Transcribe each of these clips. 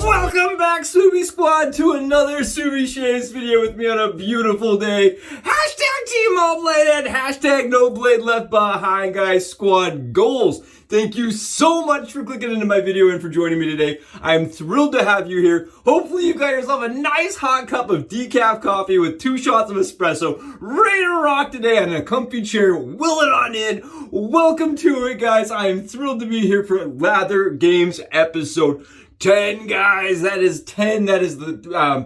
Welcome back, Subi Squad, to another Subi Shaves video with me on a beautiful day. Hashtag Team All Bladed, hashtag No Blade Left Behind, guys. Squad goals. Thank you so much for clicking into my video and for joining me today. I'm thrilled to have you here. Hopefully you got yourself a nice hot cup of decaf coffee with 2 shots of espresso, ready to rock today on a comfy chair. Will it on in. Welcome to it, guys. I am thrilled to be here for Lather Games episode 10, guys. That is 10. That is the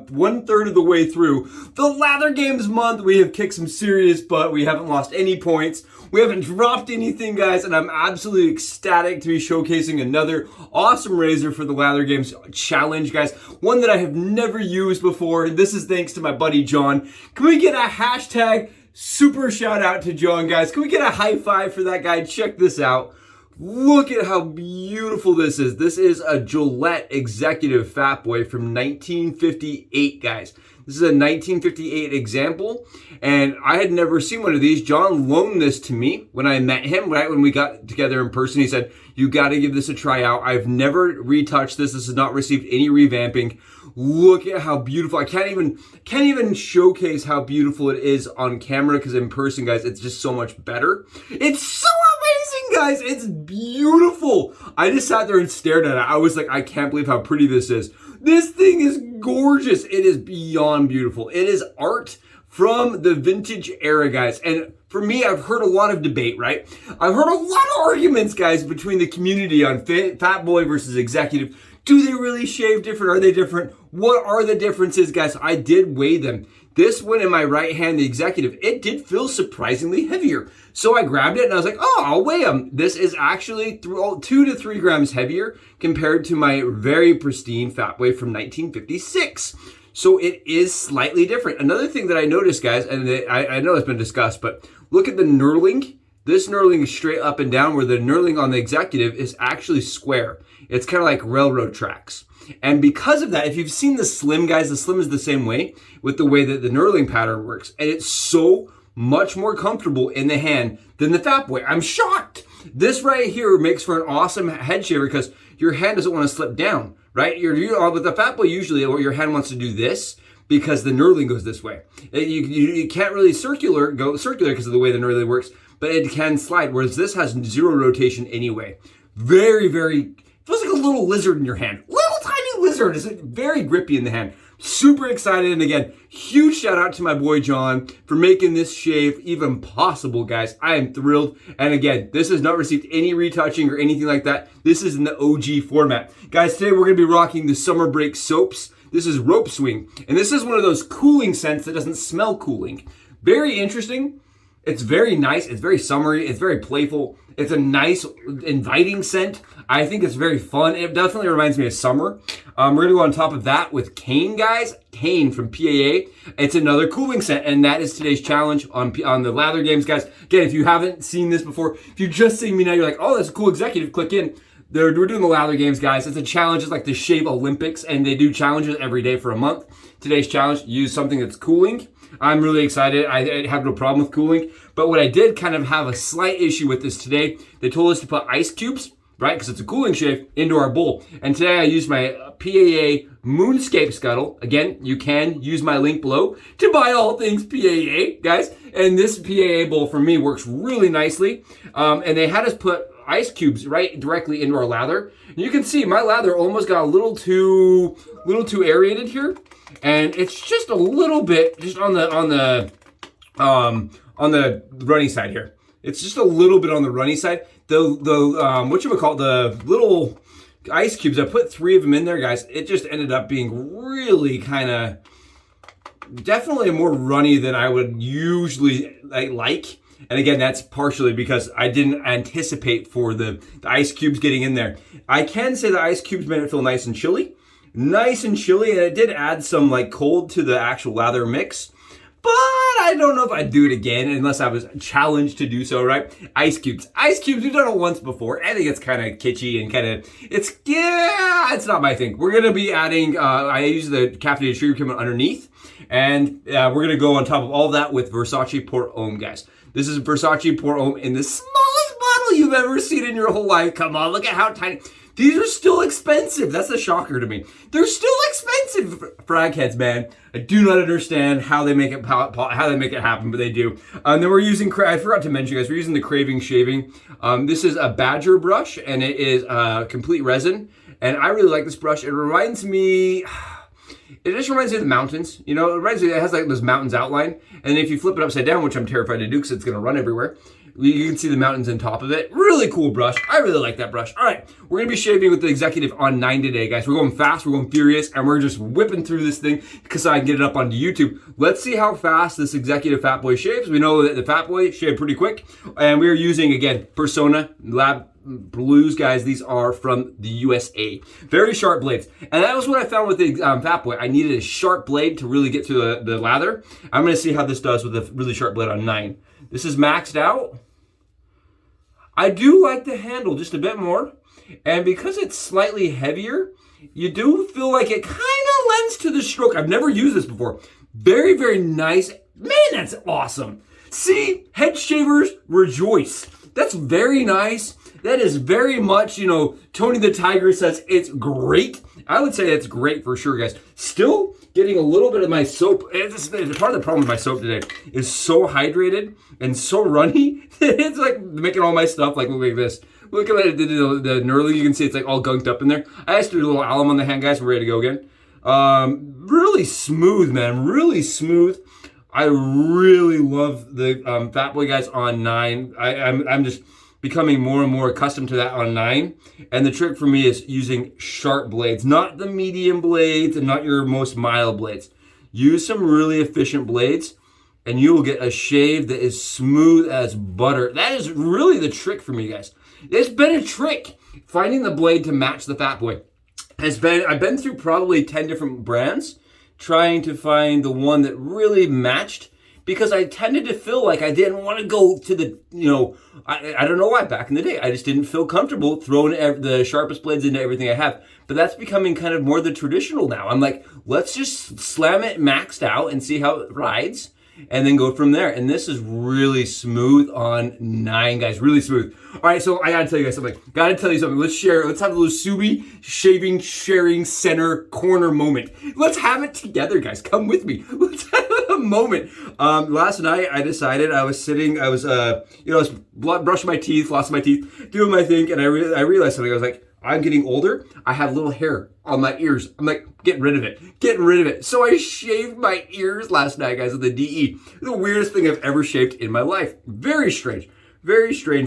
1/3 of the way through the Lather Games month. We have kicked some serious butt. We haven't lost any points. We haven't dropped anything, guys, and I'm absolutely ecstatic to be showcasing another awesome razor for the Lather Games challenge, guys. One that I have never used before. This is thanks to my buddy John. Can we get a hashtag super shout out to John, guys? Can we get a high five for that guy? Check this out. Look at how beautiful this is. This is a Gillette Executive Fatboy from 1958, guys. This is a 1958 example, and I had never seen one of these. John loaned this to me when I met him, right when we got together in person. He said, you got to give this a try out. I've never retouched this. This has not received any revamping. Look at how beautiful. I can't even showcase how beautiful it is on camera, because in person, guys, it's just so much better. It's so amazing, guys. It's beautiful. I just sat there and stared at it. I was like, I can't believe how pretty this is. This thing is gorgeous. It is beyond beautiful. It is art from the vintage era, guys. And for me, I've heard a lot of debate, right? I've heard a lot of arguments, guys, between the community on Fatboy versus Executive. Do they really shave different? Are they different? What are the differences, guys? I did weigh them. This one in my right hand, the Executive, it did feel surprisingly heavier. So I grabbed it and I was like, oh, I'll weigh them. This is actually 2 to 3 grams heavier compared to my very pristine Fatboy from 1956. So it is slightly different. Another thing that I noticed, guys, and I know it's been discussed, but look at the knurling. This knurling is straight up and down, where the knurling on the Executive is actually square. It's kind of like railroad tracks. And because of that, if you've seen the Slim, guys, the Slim is the same way with the way that the knurling pattern works. And it's so much more comfortable in the hand than the Fatboy. I'm shocked. This right here makes for an awesome head shaver because your hand doesn't want to slip down, right? With the Fatboy, usually your hand wants to do this because the knurling goes this way. You can't really go circular because of the way the knurling works, but it can slide, whereas this has 0 rotation anyway. Very, very, feels like a little lizard in your hand. Little tiny lizard. It's very grippy in the hand. Super excited. And again, huge shout out to my boy John for making this shave even possible, guys. I am thrilled. And again, this has not received any retouching or anything like that. This is in the OG format. Guys, today we're going to be rocking the Summer Break soaps. This is Rope Swing. And this is one of those cooling scents that doesn't smell cooling. Very interesting. It's very nice. It's very summery. It's very playful. It's a nice, inviting scent. I think it's very fun. It definitely reminds me of summer. We're going to go on top of that with Cane, guys. Cane from PAA. It's another cooling scent, and that is today's challenge on the Lather Games, guys. Again, if you haven't seen this before, if you're just seeing me now, you're like, oh, that's a cool Executive. Click in. We're doing the Lather Games, guys. It's a challenge. It's like the Shave Olympics, and they do challenges every day for a month. Today's challenge, use something that's cooling. I'm really excited. I have no problem with cooling. But what I did kind of have a slight issue with this today, they told us to put ice cubes, right, because it's a cooling shave, into our bowl. And today I used my PAA Moonscape Scuttle. Again, you can use my link below to buy all things PAA, guys. And this PAA bowl for me works really nicely. And they had us put ice cubes right directly into our lather. And you can see my lather almost got a little too aerated here. And it's just a little bit just on the runny side here. It's just a little bit on the runny side. The little ice cubes, I put 3 of them in there, guys. It just ended up being really kind of definitely more runny than I would usually like. And again, that's partially because I didn't anticipate for the ice cubes getting in there. I can say the ice cubes made it feel nice and chilly. And it did add some like cold to the actual lather mix. but I don't know if I'd do it again unless I was challenged to do so, right? Ice cubes. Ice cubes, we've done it once before. I think it's kind of kitschy and kind of, it's not my thing. We're going to be adding, I use the caffeinated sugar cream underneath, and we're going to go on top of all that with Versace Pour Homme, guys. This is Versace Pour Homme in the smallest bottle you've ever seen in your whole life. Come on, look at how tiny. These are still expensive. That's a shocker to me. They're still expensive, frag heads, man. I do not understand how they make it happen, but they do. And then we're using, I forgot to mention, guys, we're using the Craving shaving. This is a Badger brush, and it is complete resin. And I really like this brush. It reminds me, it just reminds me of the mountains. You know, it has like this mountains outline. And if you flip it upside down, which I'm terrified to do because it's going to run everywhere, you can see the mountains on top of it. Really cool brush. I really like that brush. All right, we're going to be shaving with the Executive on 9 today, guys. We're going fast, we're going furious, and we're just whipping through this thing because I can get it up onto YouTube. Let's see how fast this Executive Fatboy shaves. We know that the Fatboy shaved pretty quick, and we are using, again, Personna Lab Blues, guys. These are from the USA. Very sharp blades. And that was what I found with the Fatboy. I needed a sharp blade to really get through the lather. I'm going to see how this does with a really sharp blade on 9. This is maxed out. I do like the handle just a bit more, and because it's slightly heavier, you do feel like it kind of lends to the stroke. I've never used this before. Very, very nice. Man, that's awesome. See, head shavers, rejoice. That's very nice. That is very much, you know, Tony the Tiger says it's great. I would say it's great for sure, guys. Still getting a little bit of my soap. It's part of the problem with my soap today is so hydrated and so runny. It's like making all my stuff like look like this. Look at the knurling. You can see it's like all gunked up in there. I just threw a little alum on the hand, guys. We're ready to go again. Really smooth, man. Really smooth. I really love the Fatboy, guys, on 9. I'm just becoming more and more accustomed to that on 9. And the trick for me is using sharp blades, not the medium blades and not your most mild blades. Use some really efficient blades and you will get a shave that is smooth as butter. That is really the trick for me, guys. It's been a trick finding the blade to match the Fatboy. I've been through probably 10 different brands trying to find the one that really matched, because I tended to feel like I didn't want to go to the, you know, I don't know why back in the day. I just didn't feel comfortable throwing the sharpest blades into everything I have. But that's becoming kind of more the traditional now. I'm like, let's just slam it maxed out and see how it rides and then go from there. And this is really smooth on 9, guys. Really smooth. All right, so I got to tell you guys something. Let's share. Let's have a little Subi shaving sharing center corner moment. Let's have it together, guys. Come with me. Let's have a moment. Last night I decided I was brushing my teeth, flossing my teeth, doing my thing, and I realized something. I was like, I'm getting older. I have little hair on my ears. I'm like, getting rid of it. So I shaved my ears last night, guys, with the DE. The weirdest thing I've ever shaved in my life. Very strange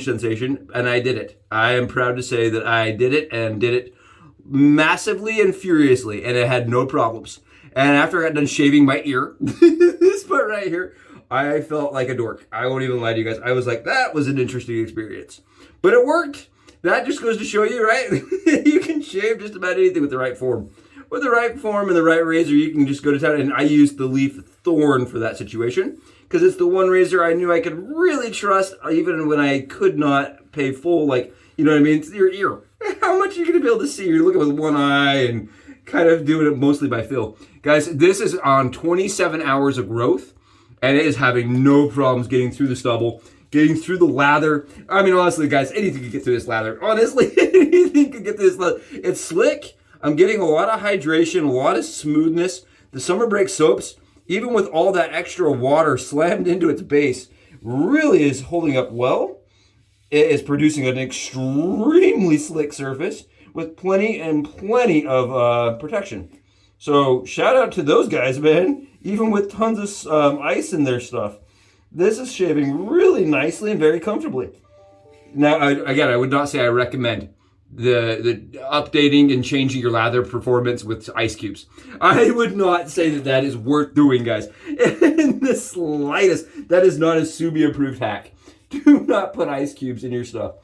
sensation, and I did it. I am proud to say that I did it, and did it massively and furiously, and it had no problems. And after I got done shaving my ear, this part right here, I felt like a dork. I won't even lie to you guys. I was like, that was an interesting experience. But it worked. That just goes to show you, right? You can shave just about anything with the right form. With the right form and the right razor, you can just go to town. And I used the Leaf Thorn for that situation, because it's the one razor I knew I could really trust, even when I could not pay full, like, you know what I mean? It's your ear. How much are you going to be able to see? You're looking with one eye and kind of doing it mostly by feel. Guys, this is on 27 hours of growth, and it is having no problems getting through the stubble, getting through the lather. I mean, honestly, guys, anything can get through this lather. Honestly, anything can get through this lather. It's slick. I'm getting a lot of hydration, a lot of smoothness. The summer break soaps, even with all that extra water slammed into its base, really is holding up well. It is producing an extremely slick surface with plenty of protection. So shout out to those guys, man. Even with tons of ice in their stuff. This is shaving really nicely and very comfortably. Now, I would not say I recommend the updating and changing your lather performance with ice cubes. I would not say that is worth doing, guys. In the slightest. That is not a Subi approved hack. Do not put ice cubes in your stuff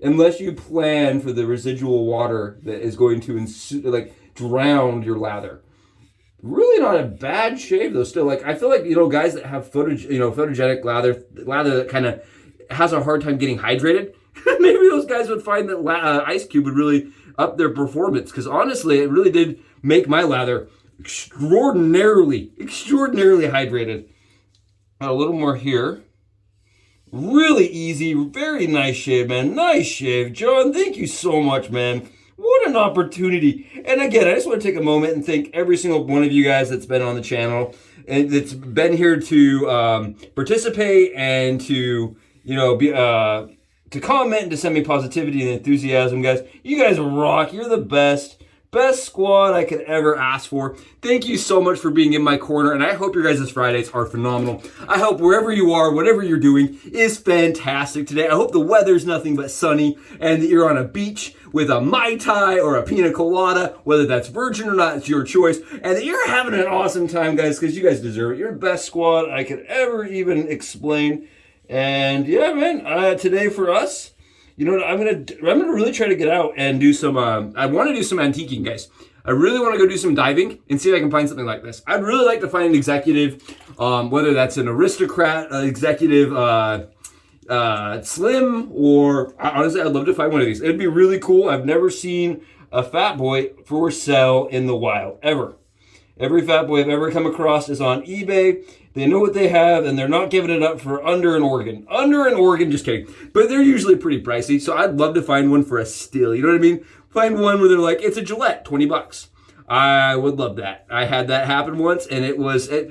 unless you plan for the residual water that is going to drown your lather. Really not a bad shave though. Still, like I feel like guys that have photogenic lather that kind of has a hard time getting hydrated. Maybe those guys would find that Ice Cube would really up their performance, because honestly, it really did make my lather extraordinarily hydrated. A little more here. Really easy, very nice shave, man. Nice shave, John. Thank you so much, man. What an opportunity. And again, I just want to take a moment and thank every single one of you guys that's been on the channel and that's been here to participate and to, to comment and to send me positivity and enthusiasm, guys. You guys rock. You're the best. Best squad I could ever ask for. Thank you so much for being in my corner, and I hope your guys' Fridays are phenomenal. I hope wherever you are, whatever you're doing, is fantastic today. I hope the weather's nothing but sunny, and that you're on a beach with a Mai Tai or a Pina Colada, whether that's virgin or not, it's your choice, and that you're having an awesome time, guys, because you guys deserve it. You're the best squad I could ever even explain. And yeah, man, today for us, I'm gonna really try to get out and do some. I want to do some antiquing, guys. I really want to go do some diving and see if I can find something like this. I'd really like to find an executive, whether that's an aristocrat, executive, slim, or honestly, I'd love to find one of these. It'd be really cool. I've never seen a Fatboy for sale in the wild ever. Every Fatboy I've ever come across is on eBay. They know what they have, and they're not giving it up for under an organ. Under an organ, just kidding. But they're usually pretty pricey, so I'd love to find one for a steal. You know what I mean? Find one where they're like, it's a Gillette, 20 bucks. I would love that. I had that happen once, and it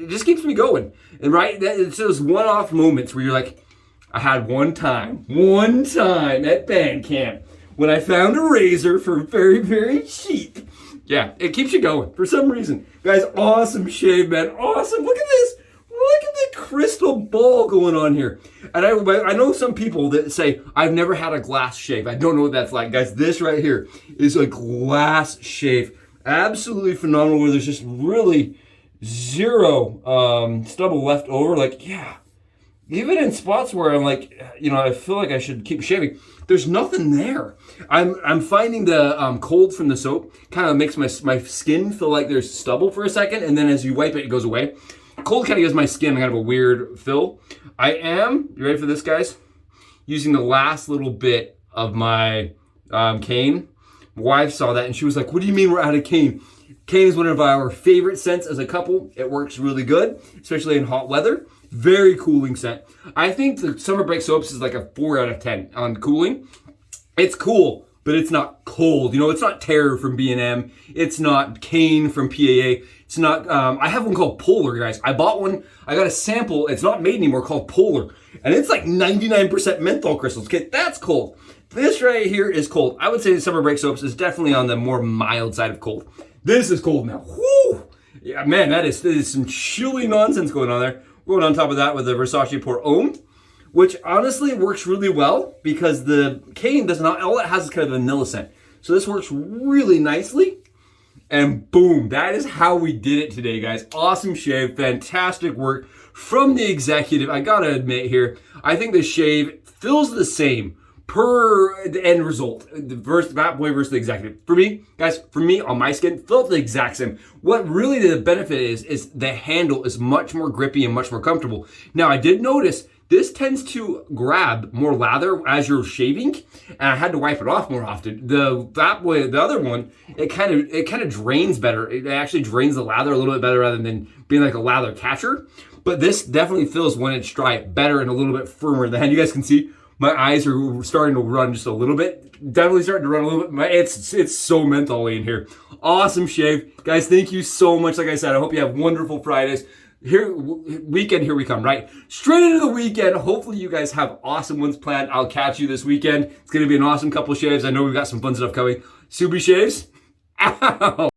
just keeps me going. And right, it's those one-off moments where you're like, I had one time at band camp when I found a razor for very, very cheap. Yeah, it keeps you going for some reason. Guys, awesome shave, man. Awesome. Look at this. Look at the crystal ball going on here. And I know some people that say, I've never had a glass shave. I don't know what that's like. Guys, this right here is a glass shave. Absolutely phenomenal, where there's just really zero stubble left over. Like, yeah. Even in spots where I'm like, I feel like I should keep shaving, there's nothing there. I'm finding the cold from the soap kind of makes my skin feel like there's stubble for a second, and then as you wipe it, it goes away. Cold kind of gives my skin kind of a weird fill. I am, you ready for this, guys? Using the last little bit of my cane. My wife saw that and she was like, what do you mean we're out of cane? Cane is one of our favorite scents as a couple. It works really good, especially in hot weather. Very cooling scent. I think the Summer Break Soaps is like a 4 out of 10 on cooling. It's cool, but it's not cold. It's not Terror from B&M. It's not Cane from PAA. It's not, I have one called Polar, guys. I bought one. I got a sample. It's not made anymore, called Polar. And it's like 99% menthol crystals. Okay, that's cold. This right here is cold. I would say the Summer Break Soaps is definitely on the more mild side of cold. This is cold now. Whoo! Yeah, man, that is some chilly nonsense going on there. We're going on top of that with the Versace Pour Homme, which honestly works really well because the cane does not, all it has is kind of a vanilla scent. So this works really nicely. And boom, that is how we did it today, guys. Awesome shave, fantastic work from the executive. I gotta admit here, I think the shave feels the same per the end result. The Fatboy versus the executive. For me, guys, on my skin, felt the exact same. What really the benefit is the handle is much more grippy and much more comfortable. Now, I did notice this tends to grab more lather as you're shaving, and I had to wipe it off more often. The Fatboy, the other one, it kind of drains better. It actually drains the lather a little bit better rather than being like a lather catcher. But this definitely feels, when it's dry, better and a little bit firmer in the hand. You guys can see my eyes are starting to run just a little bit. Definitely starting to run a little bit. It's so menthol-y in here. Awesome shave. Guys, thank you so much. Like I said, I hope you have wonderful Fridays. Here we come, right? Straight into the weekend. Hopefully you guys have awesome ones planned. I'll catch you this weekend. It's going to be an awesome couple shaves. I know we've got some fun stuff coming. Subi shaves. Ow!